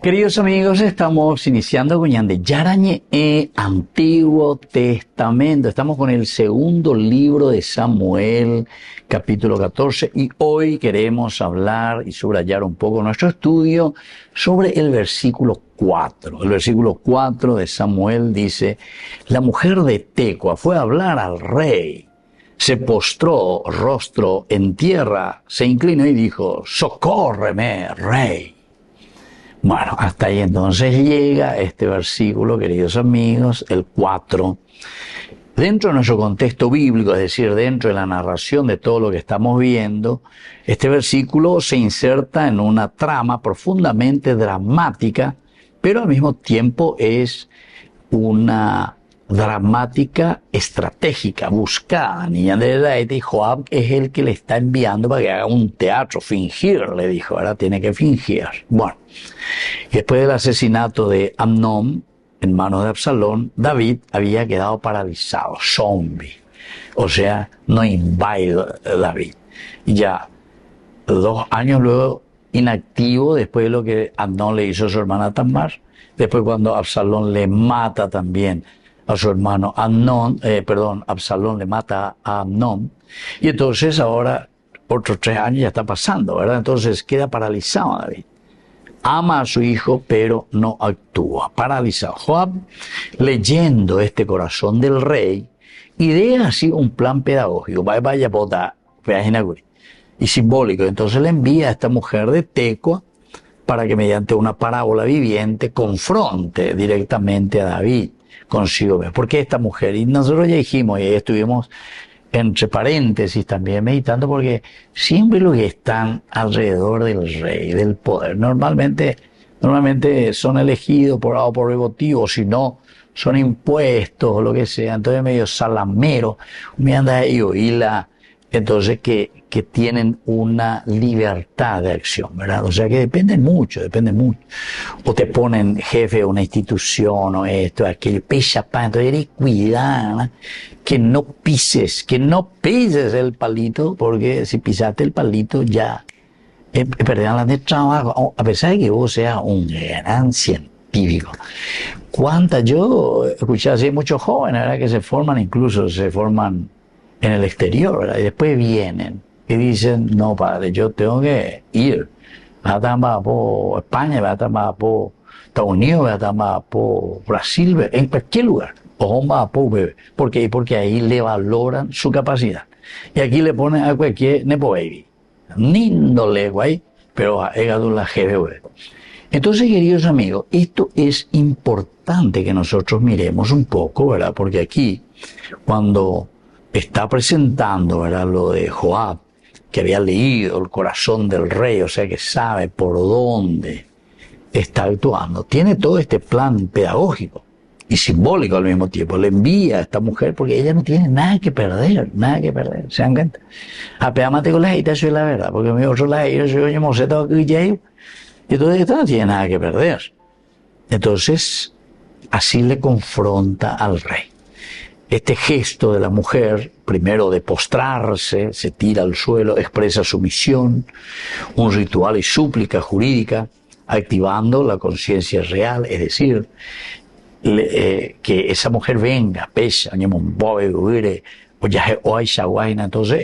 Queridos amigos, estamos iniciando con de Yarañe Antiguo Testamento. Estamos con el segundo libro de Samuel, capítulo 14, y hoy queremos hablar y subrayar un poco nuestro estudio sobre el versículo 4. El versículo 4 de Samuel dice: la mujer de Tecoa fue a hablar al rey, se postró rostro en tierra, se inclinó y dijo: socórreme, rey. Bueno, hasta ahí entonces llega este versículo, queridos amigos, el 4. Dentro de nuestro contexto bíblico, es decir, dentro de la narración de todo lo que estamos viendo, este versículo se inserta en una trama profundamente dramática, pero al mismo tiempo es una dramática estratégica, buscada. Niña de la y Joab es el que le está enviando para que haga un teatro, fingir, le dijo, ahora tiene que fingir. Bueno, y después del asesinato de Amnón en manos de Absalón, David había quedado paralizado, zombie, o sea, no inválido David. Y ya 2 años luego, inactivo, después de lo que Amnón le hizo a su hermana Tamar, después cuando Absalón le mata también a su hermano Absalón le mata a Amnón, y entonces ahora otros 3 años ya está pasando, ¿verdad? Entonces queda paralizado David. Ama a su hijo, pero no actúa, paralizado. Joab, leyendo este corazón del rey, idea así un plan pedagógico, vaya bota, y simbólico. Entonces le envía a esta mujer de Tecoa para que mediante una parábola viviente confronte directamente a David consigo mismo. ¿Por qué esta mujer? Y nosotros ya dijimos, y estuvimos entre paréntesis también meditando, porque siempre los que están alrededor del rey, del poder, normalmente son elegidos por A o por B motivo, si no son impuestos o lo que sea, entonces medio salamero, me anda ahí oíla, entonces que tienen una libertad de acción, ¿verdad? O sea que dependen mucho. O te ponen jefe de una institución o esto, aquello, entonces eres cuidado, que no pises el palito, porque si pisaste el palito ya perdieron las de trabajo, a pesar de que vos seas un gran científico. Yo escuché así muchos jóvenes, ¿verdad? Que se forman en el exterior, ¿verdad? Y después vienen y dicen: no, padre, yo tengo que ir. Voy a estar por España, voy a estar por Estados Unidos, voy a estar por Brasil, en cualquier lugar. O va por bebé. ¿Por qué? Porque ahí le valoran su capacidad. Y aquí le ponen a cualquier nepo baby. Nindo lego ahí, pero a la GBV. Entonces, queridos amigos, esto es importante que nosotros miremos un poco, ¿verdad? Porque aquí, cuando está presentando, ¿verdad?, lo de Joab, que había leído el corazón del rey, o sea que sabe por dónde está actuando, tiene todo este plan pedagógico y simbólico al mismo tiempo. Le envía a esta mujer porque ella no tiene nada que perder, ¿se dan cuenta? Apeamate con la hita, soy la verdad, porque mi otro la hita, soy yo, moseta, y entonces esta no tiene nada que perder. Entonces, así le confronta al rey. Este gesto de la mujer, primero de postrarse, se tira al suelo, expresa sumisión, un ritual y súplica jurídica, activando la conciencia real, es decir, que esa mujer venga, pesa, entonces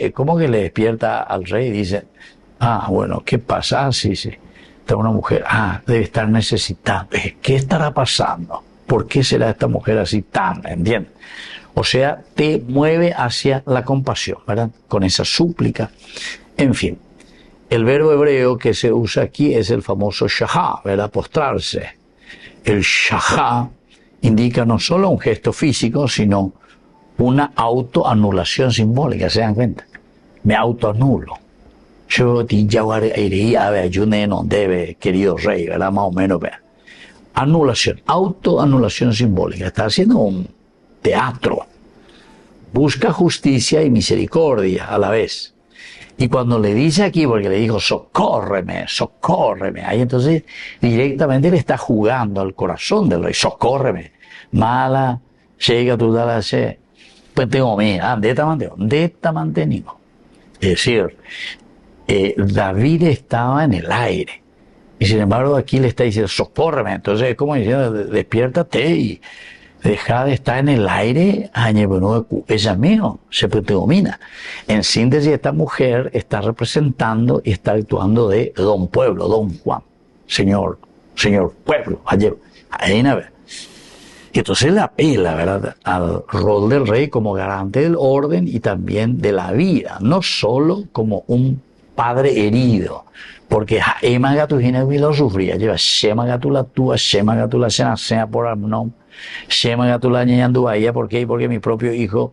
es como que le despierta al rey y dice: bueno, ¿qué pasa? Sí, está una mujer, debe estar necesitada, ¿qué estará pasando? ¿Por qué será esta mujer así tan, entiendes? O sea, te mueve hacia la compasión, ¿verdad? Con esa súplica. En fin, el verbo hebreo que se usa aquí es el famoso shahá, ¿verdad? Postrarse. El shahá indica no solo un gesto físico, sino una autoanulación simbólica, ¿se dan cuenta? Me autoanulo. Yo no debe, querido rey, ¿verdad? Más o menos, ¿verdad? Anulación, autoanulación simbólica. Está haciendo un teatro. Busca justicia y misericordia a la vez. Y cuando le dice aquí, porque le dijo: socórreme, ahí entonces directamente le está jugando al corazón del rey: socórreme. Mala, llega tu dalache, pues tengo miedo, de esta mantenido. Es decir, David estaba en el aire. Y sin embargo aquí le está diciendo, socórreme. Entonces es como diciendo, despiértate y deja de estar en el aire, ella mío, se te domina. En síntesis, esta mujer está representando y está actuando de don pueblo, don Juan, señor pueblo, ayer, ahí no ve. Y entonces le apela, ¿verdad?, al rol del rey como garante del orden y también de la vida, no solo como un padre herido, porque Ema Gatujina lo sufría, lleva Shema Gatula Tua, Shema Gatula Sena por Amnon, Shema Gatula Ñanduaya, ¿por qué? Porque mi propio hijo,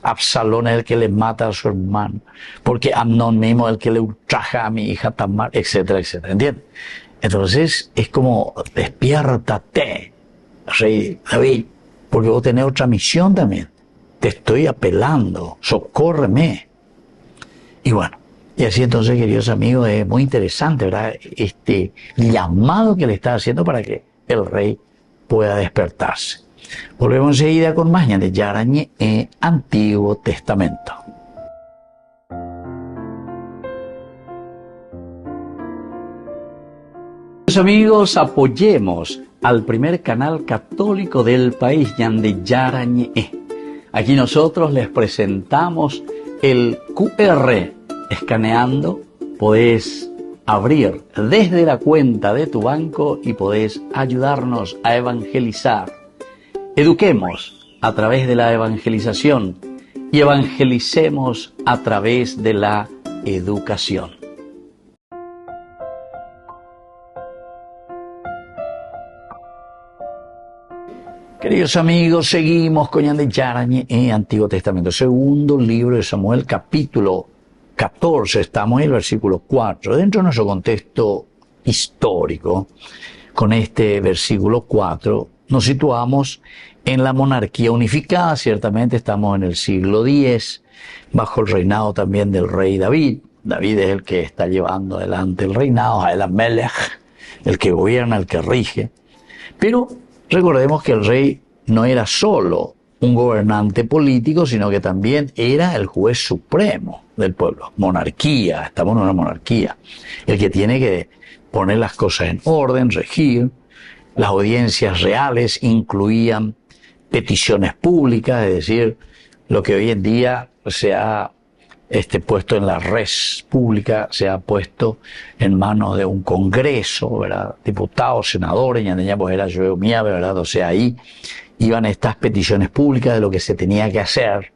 Absalón es el que le mata a su hermano, porque Amnón mismo es el que le ultraja a mi hija Tamar, etcétera, etcétera, ¿entiendes? Entonces es como, despiértate, rey David, porque vos tenés otra misión también, te estoy apelando, socórreme. Y bueno, y así entonces, queridos amigos, es muy interesante, ¿verdad?, este llamado que le está haciendo para que el rey pueda despertarse. Volvemos enseguida con más de Yarañe en Antiguo Testamento. Amigos, apoyemos al primer canal católico del país, Yande Yarañe. Aquí nosotros les presentamos el QR. Escaneando podés abrir desde la cuenta de tu banco y podés ayudarnos a evangelizar. Eduquemos a través de la evangelización y evangelicemos a través de la educación. Queridos amigos, seguimos con Yande Yarañe en Antiguo Testamento, segundo libro de Samuel, capítulo 14, estamos en el versículo 4. Dentro de nuestro contexto histórico, con este versículo 4, nos situamos en la monarquía unificada. Ciertamente estamos en el siglo X, bajo el reinado también del rey David. David es el que está llevando adelante el reinado, el Amelech, el que gobierna, el que rige. Pero recordemos que el rey no era solo un gobernante político, sino que también era el juez supremo del pueblo. Monarquía, estamos en una monarquía. El que tiene que poner las cosas en orden, regir. Las audiencias reales incluían peticiones públicas, es decir, lo que hoy en día se ha puesto en la res pública, se ha puesto en manos de un congreso, ¿verdad?, diputados, senadores, ya pues era yo mía, ¿verdad? O sea, ahí iban estas peticiones públicas de lo que se tenía que hacer.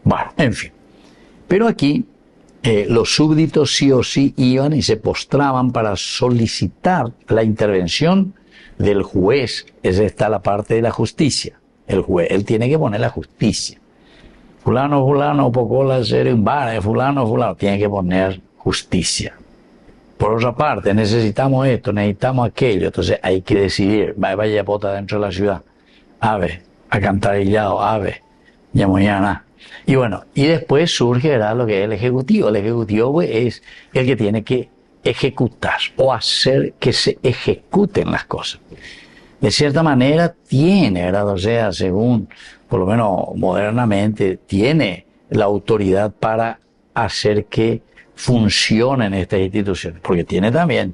Bueno, en fin. Pero aquí los súbditos sí o sí iban y se postraban para solicitar la intervención del juez. Esa está la parte de la justicia. El juez, él tiene que poner la justicia. Fulano, pocola, ser un bar, fulano, tiene que poner justicia. Por otra parte, necesitamos esto, necesitamos aquello, entonces hay que decidir, vaya pota dentro de la ciudad, ave, a cantar hillado, ave, ya mañana. Y bueno, y después surge, ¿verdad?, lo que es el ejecutivo. El ejecutivo, pues, es el que tiene que ejecutar o hacer que se ejecuten las cosas. De cierta manera tiene, ¿verdad?, o sea, según, por lo menos modernamente, tiene la autoridad para hacer que funcionen estas instituciones, porque tiene también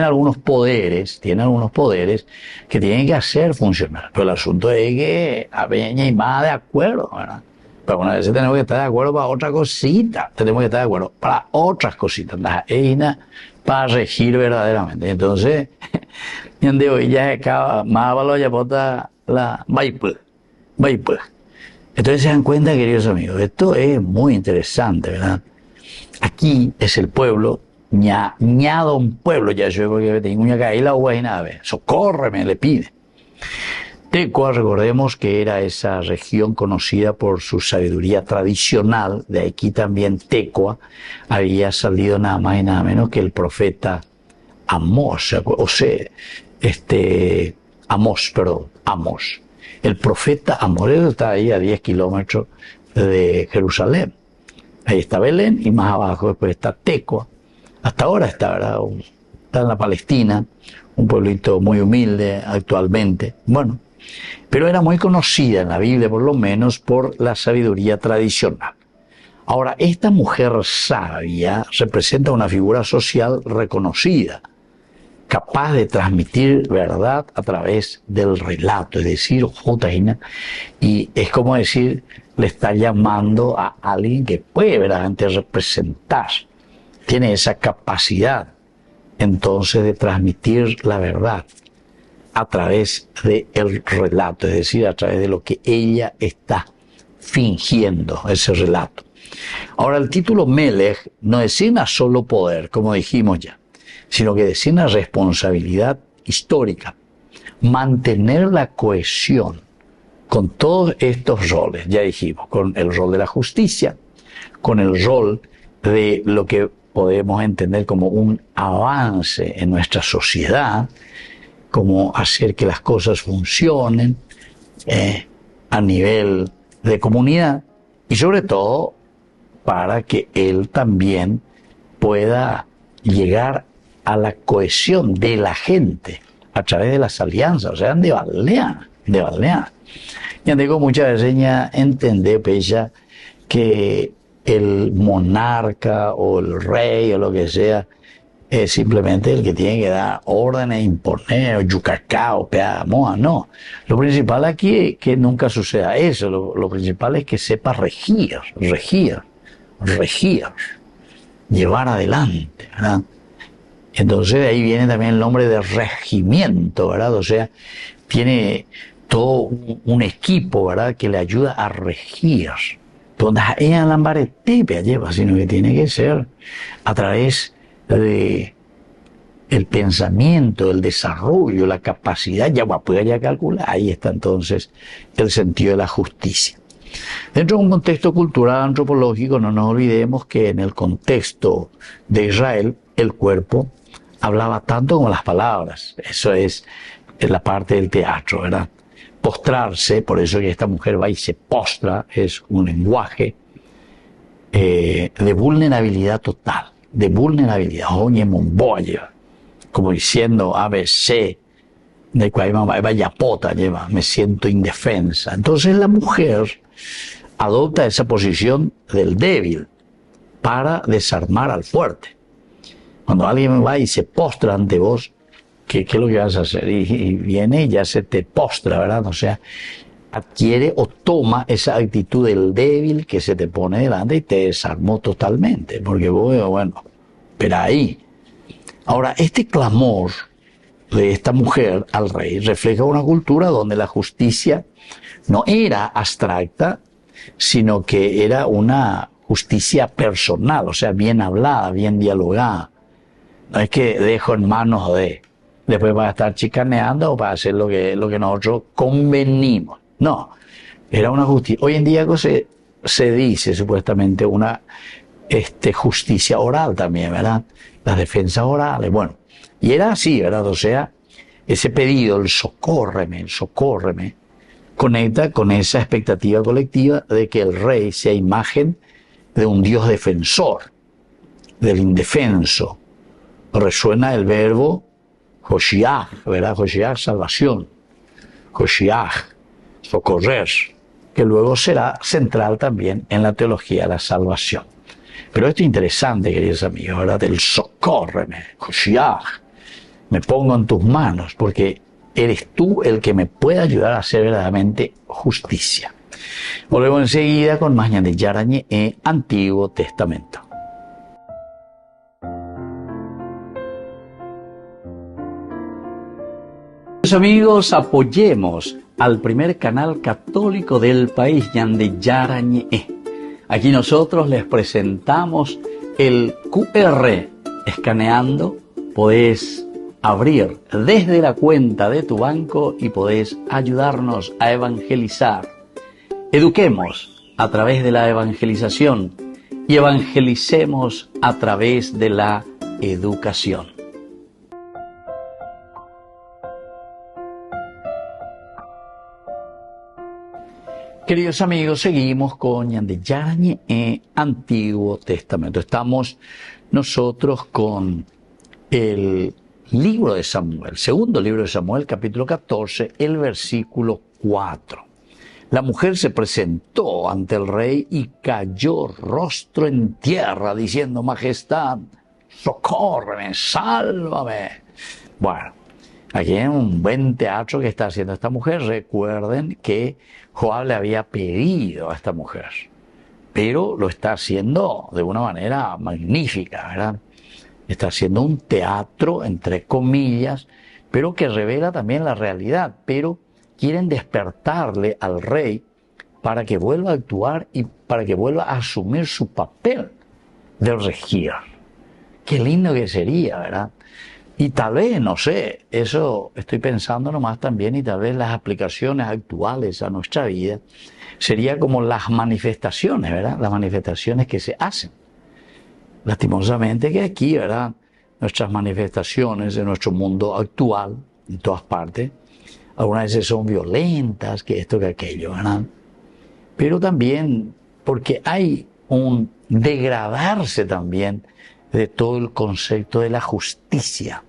algunos poderes, que tienen que hacer funcionar. Pero el asunto es que a veña y más de acuerdo, ¿verdad? Pero una vez tenemos que estar de acuerdo para otra cosita, tenemos que estar de acuerdo para otras cositas, para regir verdaderamente. Entonces, de hoy ya acaba, más valor ya bota la Bible. Entonces se dan cuenta, queridos amigos, esto es muy interesante, ¿verdad? Aquí es el pueblo, ñado un pueblo, ya yo porque tengo una caída o nave, socórreme, le pide. Tecoa, recordemos que era esa región conocida por su sabiduría tradicional. De aquí también Tecoa había salido nada más y nada menos que el profeta Amós, Amós. El profeta Amós está ahí a 10 kilómetros de Jerusalén. Ahí está Belén y más abajo después está Tecoa. Hasta ahora está, ¿verdad?, está en la Palestina, un pueblito muy humilde actualmente. Bueno, pero era muy conocida en la Biblia, por lo menos, por la sabiduría tradicional. Ahora, esta mujer sabia representa una figura social reconocida, capaz de transmitir verdad a través del relato, es decir, Jotaina, y es como decir, le está llamando a alguien que puede verdaderamente representar, tiene esa capacidad entonces de transmitir la verdad a través del relato, es decir, a través de lo que ella está fingiendo, ese relato. Ahora, el título Melech no designa solo poder, como dijimos ya, sino que designa responsabilidad histórica, mantener la cohesión con todos estos roles, ya dijimos, con el rol de la justicia, con el rol de lo que podemos entender como un avance en nuestra sociedad, como hacer que las cosas funcionen a nivel de comunidad y sobre todo para que él también pueda llegar a la cohesión de la gente a través de las alianzas, o sea, de balnear. Ya tengo muchas veces ya entender, pella, que el monarca o el rey o lo que sea es simplemente el que tiene que dar órdenes, imponer, o yucacao, peamoa, no. Lo principal aquí es que nunca suceda eso, lo principal es que sepa regir, llevar adelante, ¿verdad? Entonces de ahí viene también el nombre de regimiento, ¿verdad? O sea, tiene todo un equipo, ¿verdad?, que le ayuda a regir. Donde ella lambarete lleva, sino que tiene que ser a través de el pensamiento, el desarrollo, la capacidad, ya puede ya calcular, ahí está entonces el sentido de la justicia. Dentro de un contexto cultural antropológico, no nos olvidemos que en el contexto de Israel, el cuerpo hablaba tanto como las palabras. Eso es la parte del teatro, ¿verdad? Postrarse, por eso que esta mujer va y se postra, es un lenguaje de vulnerabilidad total, de vulnerabilidad, oye, momboya, como diciendo ABC, de cual vaya pota lleva, me siento indefensa. Entonces la mujer adopta esa posición del débil para desarmar al fuerte. Cuando alguien va y se postra ante vos, ¿qué es lo que vas a hacer? Y viene y ya se te postra, ¿verdad? O sea, adquiere o toma esa actitud del débil que se te pone delante y te desarmó totalmente. Porque vos, bueno, pero ahí. Ahora, este clamor de esta mujer al rey refleja una cultura donde la justicia no era abstracta, sino que era una justicia personal, o sea, bien hablada, bien dialogada. No es que dejo en manos de, después va a estar chicaneando o va a hacer lo que nosotros convenimos. No, era una justicia. Hoy en día se dice supuestamente una justicia oral también, ¿verdad? Las defensas orales, bueno. Y era así, ¿verdad? O sea, ese pedido, el socórreme, conecta con esa expectativa colectiva de que el rey sea imagen de un Dios defensor, del indefenso. Resuena el verbo Hoshiach, ¿verdad? Hoshiach, salvación. Hoshiach, socorrer, que luego será central también en la teología de la salvación. Pero esto es interesante, queridos amigos, ¿verdad? El socórreme, Hoshiach, me pongo en tus manos, porque eres tú el que me puede ayudar a hacer verdaderamente justicia. Volvemos enseguida con más de Yarañe en Antiguo Testamento. Amigos, apoyemos al primer canal católico del país, Yande Yarañe. Aquí nosotros les presentamos el QR. Escaneando, podés abrir desde la cuenta de tu banco y podés ayudarnos a evangelizar. Eduquemos a través de la evangelización y evangelicemos a través de la educación. Queridos amigos, seguimos con Yande Yarañe en Antiguo Testamento. Estamos nosotros con el libro de Samuel, segundo libro de Samuel, capítulo 14, el versículo 4. La mujer se presentó ante el rey y cayó rostro en tierra, diciendo: Majestad, socórreme, sálvame. Bueno, aquí hay un buen teatro que está haciendo esta mujer. Recuerden que Joab le había pedido a esta mujer, pero lo está haciendo de una manera magnífica, ¿verdad? Está haciendo un teatro, entre comillas, pero que revela también la realidad. Pero quieren despertarle al rey para que vuelva a actuar y para que vuelva a asumir su papel de regir. Qué lindo que sería, ¿verdad? Y tal vez, no sé, eso estoy pensando nomás también, y tal vez las aplicaciones actuales a nuestra vida sería como las manifestaciones, ¿verdad? Las manifestaciones que se hacen. Lastimosamente que aquí, ¿verdad? Nuestras manifestaciones de nuestro mundo actual, en todas partes, algunas veces son violentas, que esto, que aquello, ¿verdad? Pero también porque hay un degradarse también de todo el concepto de la justicia.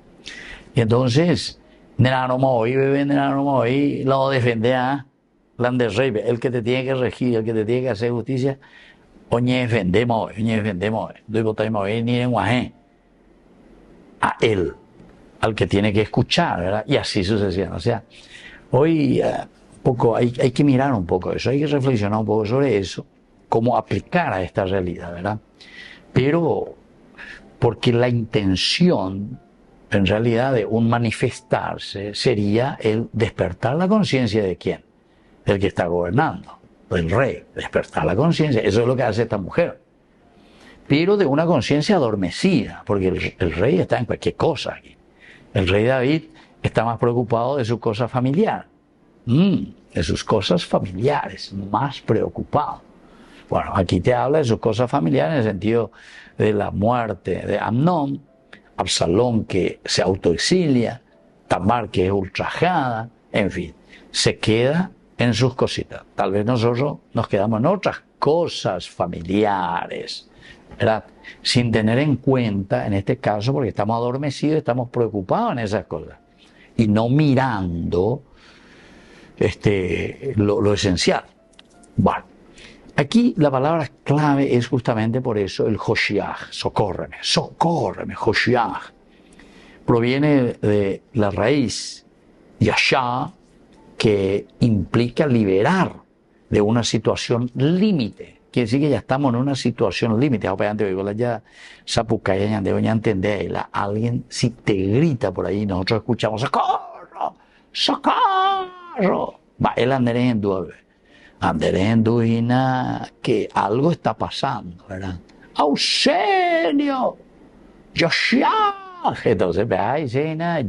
Y entonces, lo defende a el que te tiene que regir, el que te tiene que hacer justicia, oñe defendemos, a él, al que tiene que escuchar, ¿verdad? Y así sucesivamente. O sea, hoy hay que mirar un poco eso, hay que reflexionar un poco sobre eso, cómo aplicar a esta realidad, ¿verdad? Pero porque la intención, en realidad, de un manifestarse sería el despertar la conciencia de quién, del que está gobernando, del rey, despertar la conciencia. Eso es lo que hace esta mujer. Pero de una conciencia adormecida, porque el rey está en cualquier cosa aquí. El rey David está más preocupado de su cosa familiar, de sus cosas familiares, más preocupado. Bueno, aquí te habla de sus cosas familiares en el sentido de la muerte de Amnón, Absalón que se autoexilia, Tamar que es ultrajada, en fin, se queda en sus cositas. Tal vez nosotros nos quedamos en otras cosas familiares, ¿verdad? Sin tener en cuenta, en este caso, porque estamos adormecidos, estamos preocupados en esas cosas y no mirando lo esencial. Bueno, aquí la palabra clave es justamente por eso el Hoshiach, socórreme, Hoshiach. Proviene de la raíz Yashá, que implica liberar de una situación límite. Quiere decir que ya estamos en una situación límite. Alguien si te grita por ahí, nosotros escuchamos ¡socorro! ¡Socorro! Va, el anderendu, que algo está pasando, ¿verdad? ¡Auxilio! ¡Yoshia! Entonces,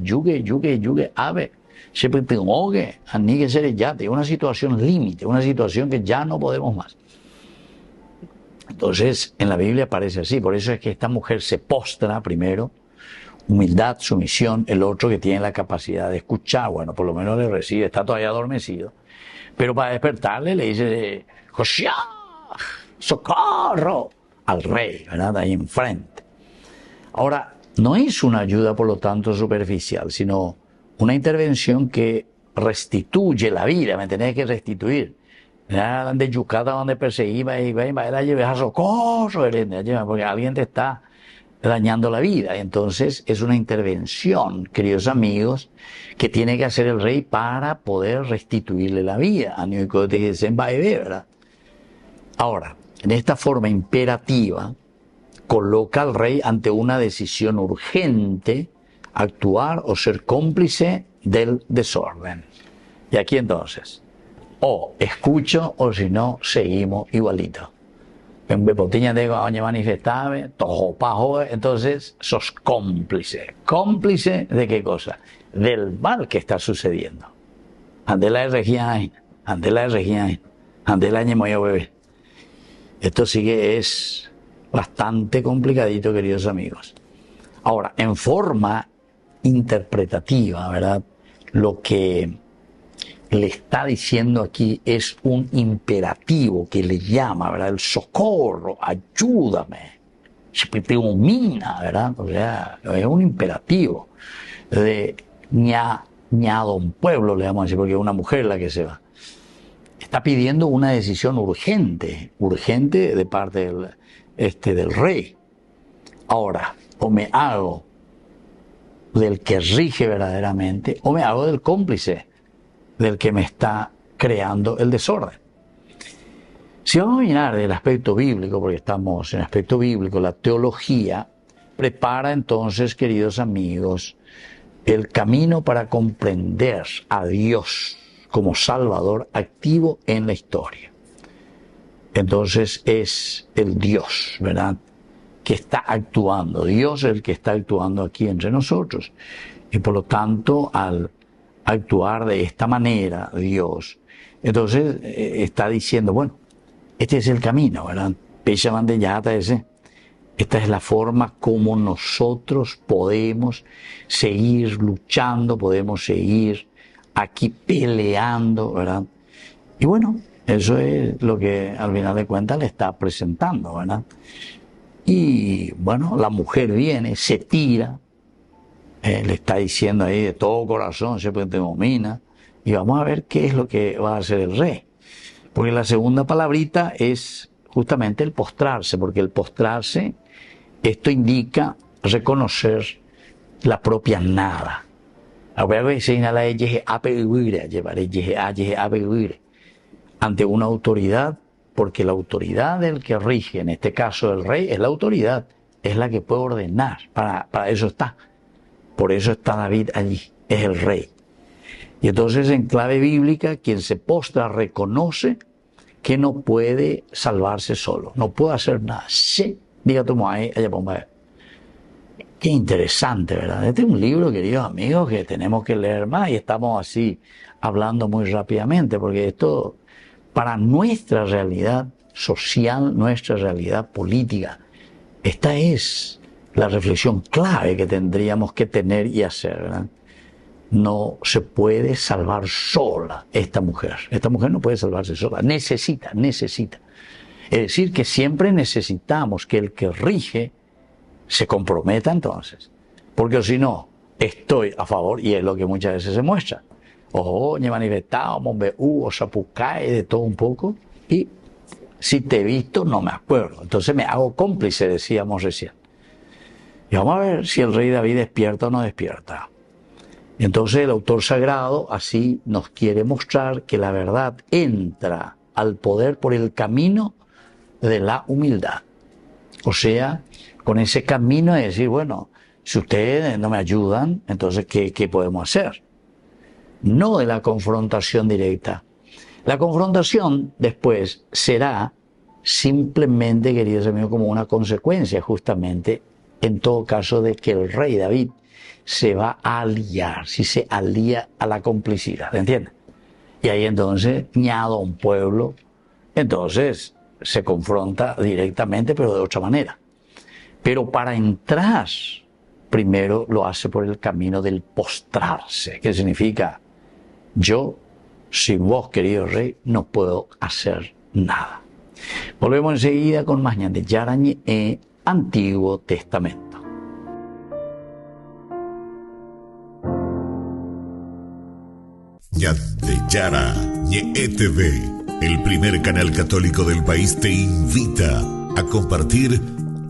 yuge, ave. Siempre tengo que ser ya de una situación límite, una situación que ya no podemos más. Entonces, en la Biblia aparece así, por eso es que esta mujer se postra primero, humildad, sumisión, el otro que tiene la capacidad de escuchar, bueno, por lo menos le recibe, está todavía adormecido, pero para despertarle le dice, ¡Josiah! ¡Socorro! Al rey, ¿verdad? Ahí enfrente. Ahora, no es una ayuda, por lo tanto, superficial, sino una intervención que restituye la vida, me tenés que restituir. De Yucata donde perseguía y la llevé a socorro, porque alguien te está dañando la vida. Entonces es una intervención, queridos amigos, que tiene que hacer el rey para poder restituirle la vida. ¿Verdad? Ahora, en esta forma imperativa, coloca al rey ante una decisión urgente, actuar o ser cómplice del desorden. Y aquí entonces, o escucho o si no, seguimos igualito. En Bepotiña tengo a manifestarme, entonces sos cómplice. ¿Cómplice de qué cosa? Del mal que está sucediendo. Andela de Regiain, andela ñemoyo bebé. Esto sí que es bastante complicadito, queridos amigos. Ahora, en forma interpretativa, ¿verdad? Lo que le está diciendo aquí es un imperativo que le llama, ¿verdad? El socorro, ayúdame, shipitiumina, ¿verdad? O sea, es un imperativo de ña don pueblo, le vamos a decir, porque es una mujer la que se va. está pidiendo una decisión urgente de parte del rey. Ahora, o me hago del que rige verdaderamente, o me hago del cómplice del que me está creando el desorden. Si vamos a mirar del aspecto bíblico, porque estamos en aspecto bíblico, la teología prepara entonces, queridos amigos, el camino para comprender a Dios como Salvador activo en la historia. Entonces es el Dios, ¿verdad?, que está actuando. Dios es el que está actuando aquí entre nosotros. Y por lo tanto, al actuar de esta manera, Dios, entonces está diciendo, bueno, este es el camino, ¿verdad? Esta es la forma como nosotros podemos seguir luchando, podemos seguir aquí peleando, ¿verdad? Y bueno, eso es lo que al final de cuentas le está presentando, ¿verdad? Y bueno, la mujer viene, se tira, le está diciendo ahí de todo corazón, siempre te domina, y vamos a ver qué es lo que va a hacer el rey. Porque la segunda palabrita es justamente el postrarse, porque el postrarse, esto indica reconocer la propia nada. Ante una autoridad, porque la autoridad del que rige, en este caso el rey, es la autoridad, es la que puede ordenar, para eso está. Por eso está David allí, es el rey. Y entonces en clave bíblica, quien se postra reconoce que no puede salvarse solo, no puede hacer nada. Sí, diga tu ahí, allá ponga. Qué interesante, ¿verdad? Este es un libro, queridos amigos, que tenemos que leer más y estamos así hablando muy rápidamente, porque esto, para nuestra realidad social, nuestra realidad política, esta es la reflexión clave que tendríamos que tener y hacer, ¿verdad? No se puede salvar sola esta mujer. Esta mujer no puede salvarse sola. Necesita. Es decir, que siempre necesitamos que el que rige se comprometa entonces. Porque si no, estoy a favor, y es lo que muchas veces se muestra. Ojo, me manifestado, o sapucae, de todo un poco, y si te he visto, no me acuerdo. Entonces me hago cómplice, decíamos recién. Y vamos a ver si el rey David despierta o no despierta. Entonces el autor sagrado así nos quiere mostrar que la verdad entra al poder por el camino de la humildad. O sea, con ese camino de decir, bueno, si ustedes no me ayudan, entonces ¿qué podemos hacer? No de la confrontación directa. La confrontación después será simplemente, queridos amigos, como una consecuencia justamente, en todo caso, de que el rey David se va a aliar, si se alía a la complicidad, ¿entiendes? Y ahí entonces añado un pueblo, entonces se confronta directamente, pero de otra manera. Pero para entrar, primero lo hace por el camino del postrarse, que significa, yo, sin vos, querido rey, no puedo hacer nada. Volvemos enseguida con más de Yarañe en Antiguo Testamento. Ñate Yara, Ñe TV, el primer canal católico del país, te invita a compartir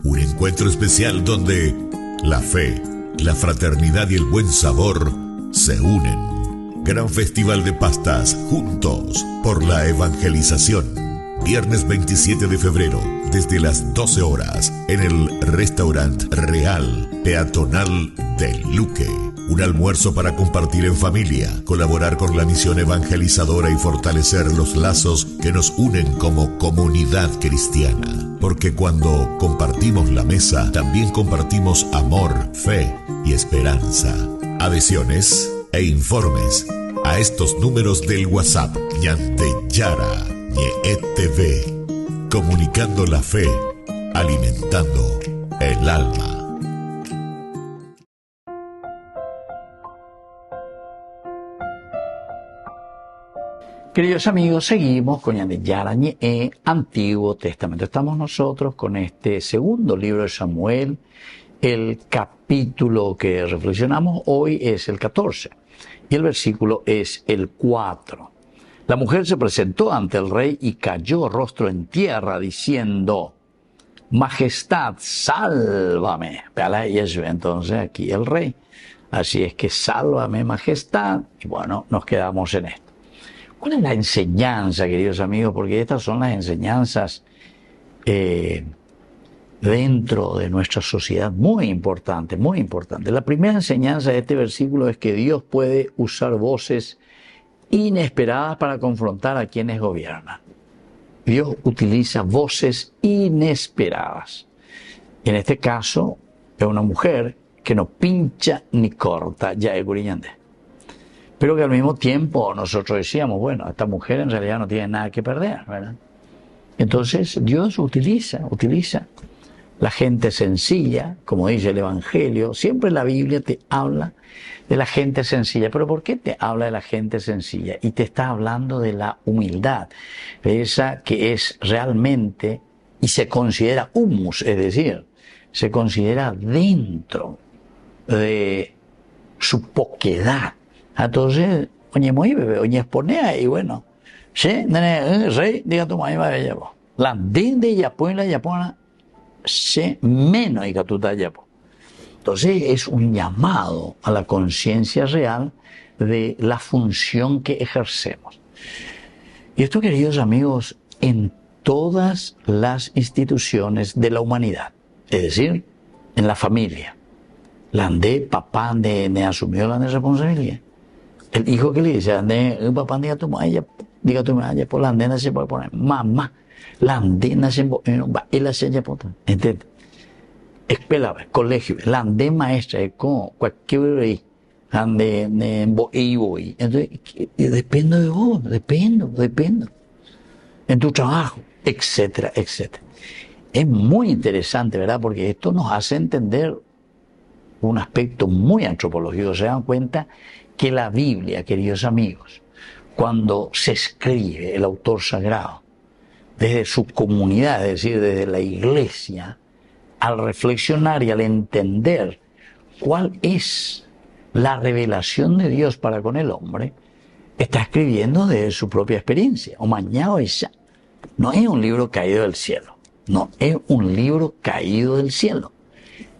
un encuentro especial donde la fe, la fraternidad y el buen sabor se unen. Gran Festival de Pastas, juntos por la evangelización. Viernes 27 de febrero, desde las 12 horas, en el Restaurant Real Peatonal del Luque. Un almuerzo para compartir en familia, colaborar con la misión evangelizadora y fortalecer los lazos que nos unen como comunidad cristiana. Porque cuando compartimos la mesa, también compartimos amor, fe y esperanza. Adhesiones e informes a estos números del WhatsApp. Ñante Yara, Ñe TV. Comunicando la fe, alimentando el alma. Queridos amigos, seguimos con Yarañe en Antiguo Testamento. Estamos nosotros con este segundo libro de Samuel. El capítulo que reflexionamos hoy es el 14 y el versículo es el 4. La mujer se presentó ante el rey y cayó rostro en tierra diciendo: Majestad, sálvame. Entonces aquí el rey. Así es que sálvame, majestad. Y bueno, nos quedamos en esto. ¿Cuál es la enseñanza, queridos amigos? Porque estas son las enseñanzas dentro de nuestra sociedad muy importantes, muy importantes. La primera enseñanza de este versículo es que Dios puede usar voces inesperadas para confrontar a quienes gobiernan. Dios utiliza voces inesperadas. En este caso, es una mujer que no pincha ni corta, ya es brillante. Pero que al mismo tiempo nosotros decíamos, bueno, esta mujer en realidad no tiene nada que perder, ¿verdad? Entonces Dios utiliza la gente sencilla, como dice el Evangelio. Siempre la Biblia te habla de la gente sencilla. ¿Pero por qué te habla de la gente sencilla? Y te está hablando de la humildad, de esa que es realmente, y se considera humus, es decir, se considera dentro de su poquedad. Entonces, oye, muy bebé, oye, exponea y bueno, sí, rey, diga tu mamá, vaya, la de Yapona, Yapona, se menos y que tú te Yapo. Entonces, es un llamado a la conciencia real de la función que ejercemos. Y esto, queridos amigos, en todas las instituciones de la humanidad, es decir, en la familia. La ande, papá ande asumió la responsabilidad. El hijo que le dice, ande, papá, diga tu madre, por la andena se puede poner, mamá, la andena se puede poner, él hace ya por ¿entiendes? Escuela, colegio, la ande maestra, es como cualquier bebé, ande, voy. Entonces, dependo de vos, dependo. En tu trabajo, etcétera, etcétera. Es muy interesante, ¿verdad? Porque esto nos hace entender un aspecto muy antropológico. Se dan cuenta que la Biblia, queridos amigos, cuando se escribe el autor sagrado, desde su comunidad, es decir, desde la iglesia, al reflexionar y al entender cuál es la revelación de Dios para con el hombre, está escribiendo desde su propia experiencia. O mañana esa. No es un libro caído del cielo. No es un libro caído del cielo.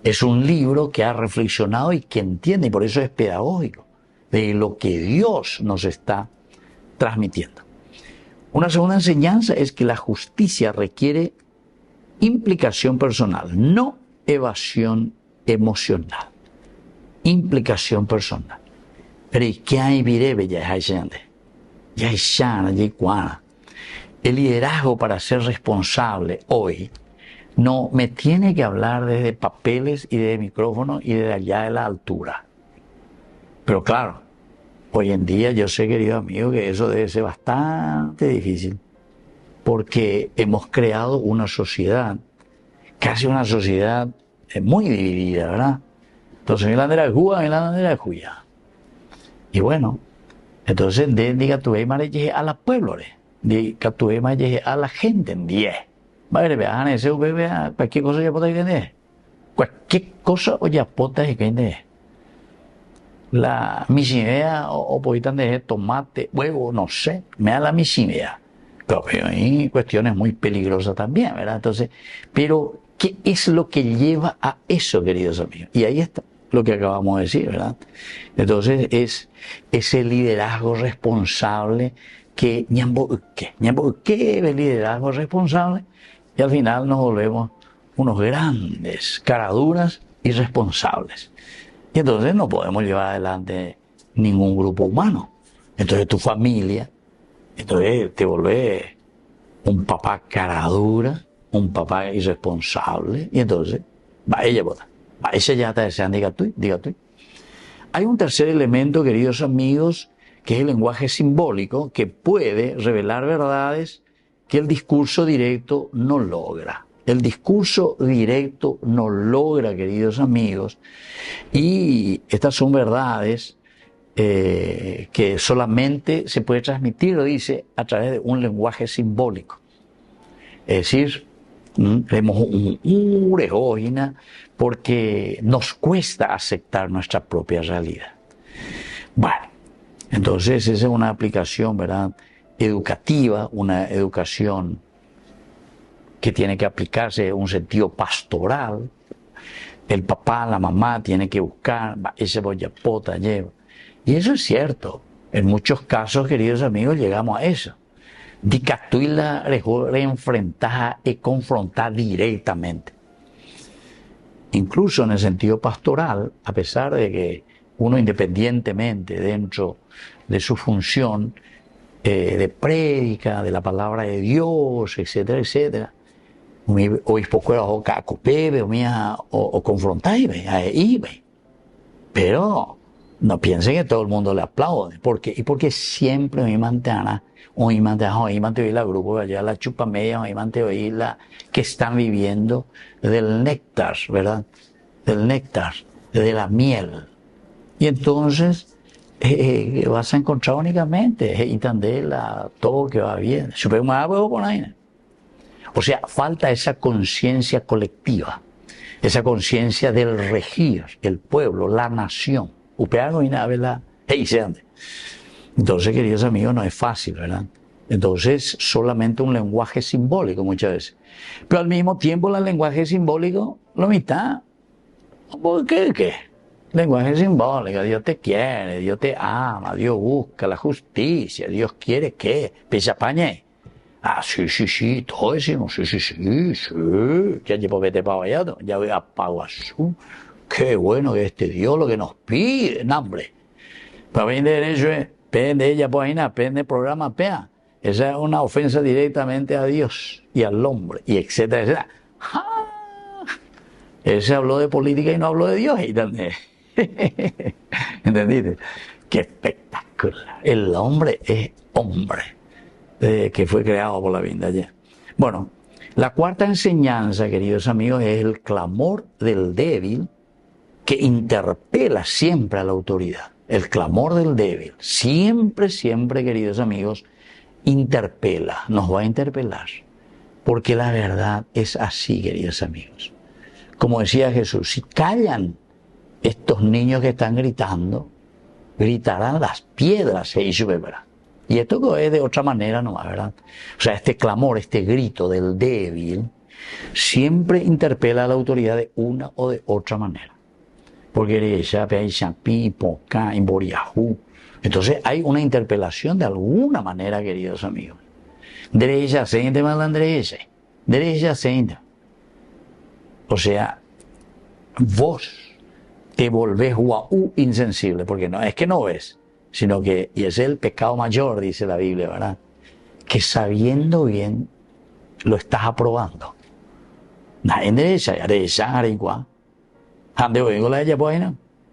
Es un libro que ha reflexionado y que entiende, y por eso es pedagógico, de lo que Dios nos está transmitiendo. Una segunda enseñanza es que la justicia requiere implicación personal, no evasión emocional. Implicación personal. Pero ¿qué hay virebe ya hay gente? Ya hay shana, ya hay cuana. El liderazgo para ser responsable hoy no me tiene que hablar desde papeles y de micrófonos y desde allá de la altura. Pero claro, hoy en día yo sé, querido amigo, que eso debe ser bastante difícil, porque hemos creado una sociedad, casi una sociedad muy dividida, ¿verdad? Entonces, mi landera es Cuba, mi landera es Juya. Y bueno, entonces, diga tu llegue a la pueblo, diga tu llegue a la gente en 10. Madre, vean ese bebé, cualquier cosa ya puede entender. Cualquier cosa o ya puede entender. La misimea o puedan de tomate, huevo, no sé, me da la misimea. Pero hay cuestiones muy peligrosas también, ¿verdad? Entonces, pero, ¿qué es lo que lleva a eso, queridos amigos? Y ahí está lo que acabamos de decir, ¿verdad? Entonces, es ese liderazgo responsable que ¿qué es liderazgo responsable? Y al final nos volvemos unos grandes caraduras irresponsables. Y entonces no podemos llevar adelante ningún grupo humano. Entonces tu familia, entonces te volvés un papá caradura, un papá irresponsable, y entonces, va ella, va ella ya te desean, diga tú. Hay un tercer elemento, queridos amigos, que es el lenguaje simbólico, que puede revelar verdades que el discurso directo no logra. El discurso directo no logra, queridos amigos, y estas son verdades que solamente se puede transmitir, lo dice, a través de un lenguaje simbólico. Es decir, tenemos un uregógina porque nos cuesta aceptar nuestra propia realidad. Bueno, entonces esa es una aplicación, ¿verdad?, educativa, una educación que tiene que aplicarse en un sentido pastoral. El papá, la mamá tiene que buscar, ese boyapota lleva. Y eso es cierto. En muchos casos, queridos amigos, llegamos a eso. De que tú la reenfrentar y confrontar directamente. Incluso en el sentido pastoral, a pesar de que uno independientemente dentro de su función de prédica, de la palabra de Dios, etcétera, etcétera, obispo o confrontar pero no piensen que todo el mundo le aplaude. ¿Por qué? Y porque siempre me mantiene hoy la grupo allá la chupa media, hoy oí la que están viviendo del néctar, ¿verdad? Del néctar, de la miel. Y entonces vas a encontrar únicamente y tandela, todo que va bien. O sea, falta esa conciencia colectiva, esa conciencia del regir, el pueblo, la nación. Entonces, queridos amigos, no es fácil, ¿verdad? Entonces, solamente un lenguaje simbólico muchas veces. Pero al mismo tiempo, el lenguaje simbólico, lo mitad. ¿Qué? Lenguaje simbólico, Dios te quiere, Dios te ama, Dios busca la justicia, Dios quiere que, pechapañe. Sí, todo decimos, sí. Ya llevo vete para allá, ya voy a Paguazú. Qué bueno que este Dios lo que nos pide, hambre. Para vender eso, pende ella por ahí, pende programa PEA. Esa es una ofensa directamente a Dios y al hombre, y etcétera, etcétera. Ese habló de política y no habló de Dios. ¿Entendiste? Qué espectacular. El hombre es hombre, que fue creado por la vida ayer. Bueno, la cuarta enseñanza, queridos amigos, es el clamor del débil que interpela siempre a la autoridad. El clamor del débil, siempre, queridos amigos, interpela, nos va a interpelar. Porque la verdad es así, queridos amigos. Como decía Jesús, si callan estos niños que están gritando, gritarán las piedras y beberán. Y esto es de otra manera nomás, ¿verdad? O sea, este clamor, este grito del débil, siempre interpela a la autoridad de una o de otra manera. Porque entonces hay una interpelación de alguna manera, queridos amigos. Derecha, sente, malandreche. Derecha, sente. O sea, vos te volvés insensible, porque no es que no ves, sino que, y ese es el pecado mayor, dice la Biblia, ¿verdad? Que sabiendo bien, lo estás aprobando.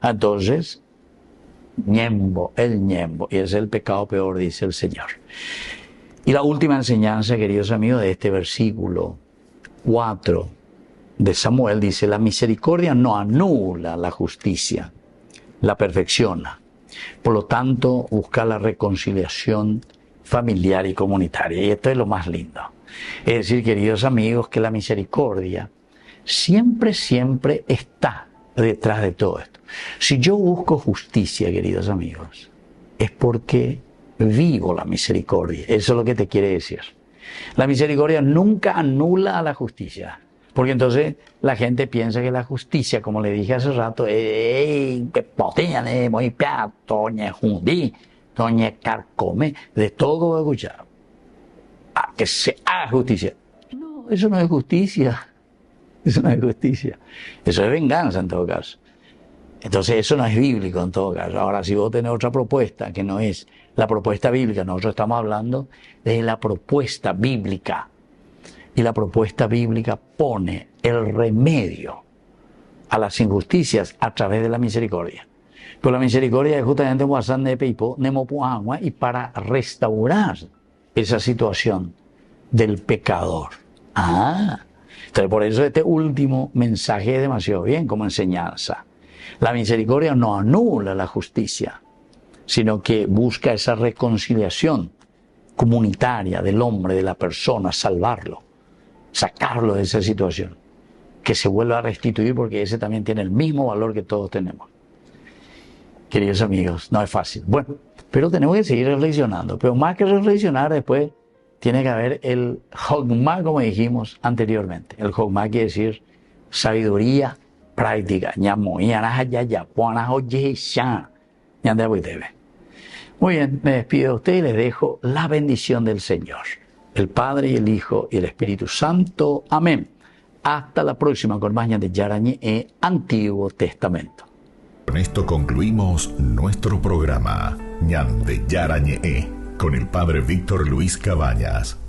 Entonces, el ñembo, y ese es el pecado peor, dice el Señor. Y la última enseñanza, queridos amigos, de este versículo 4 de Samuel dice: la misericordia no anula la justicia, la perfecciona. Por lo tanto, busca la reconciliación familiar y comunitaria. Y esto es lo más lindo. Es decir, queridos amigos, que la misericordia siempre está detrás de todo esto. Si yo busco justicia, queridos amigos, es porque vivo la misericordia. Eso es lo que te quiere decir. La misericordia nunca anula a la justicia. Porque entonces la gente piensa que la justicia, como le dije hace rato, de todo voy a escuchar. Que se haga justicia. No, eso no es justicia. Eso no es justicia. Eso es venganza en todo caso. Entonces eso no es bíblico en todo caso. Ahora, si vos tenés otra propuesta que no es la propuesta bíblica, nosotros estamos hablando de la propuesta bíblica. Y la propuesta bíblica pone el remedio a las injusticias a través de la misericordia. Pero la misericordia es justamente un de Peipo, y para restaurar esa situación del pecador. Entonces por eso este último mensaje es demasiado bien como enseñanza. La misericordia no anula la justicia, sino que busca esa reconciliación comunitaria del hombre, de la persona, salvarlo, sacarlo de esa situación, que se vuelva a restituir, porque ese también tiene el mismo valor que todos tenemos. Queridos amigos, no es fácil. Bueno, Pero tenemos que seguir reflexionando. Pero más que reflexionar, después tiene que haber el Hogma, como dijimos anteriormente. El Hogma quiere decir sabiduría práctica. Muy bien, me despido de ustedes y les dejo la bendición del Señor. El Padre y el Hijo y el Espíritu Santo. Amén. Hasta la próxima con más de Yarañé Antiguo Testamento. Con esto concluimos nuestro programa Ñan de Yarañé con el Padre Víctor Luis Cabañas.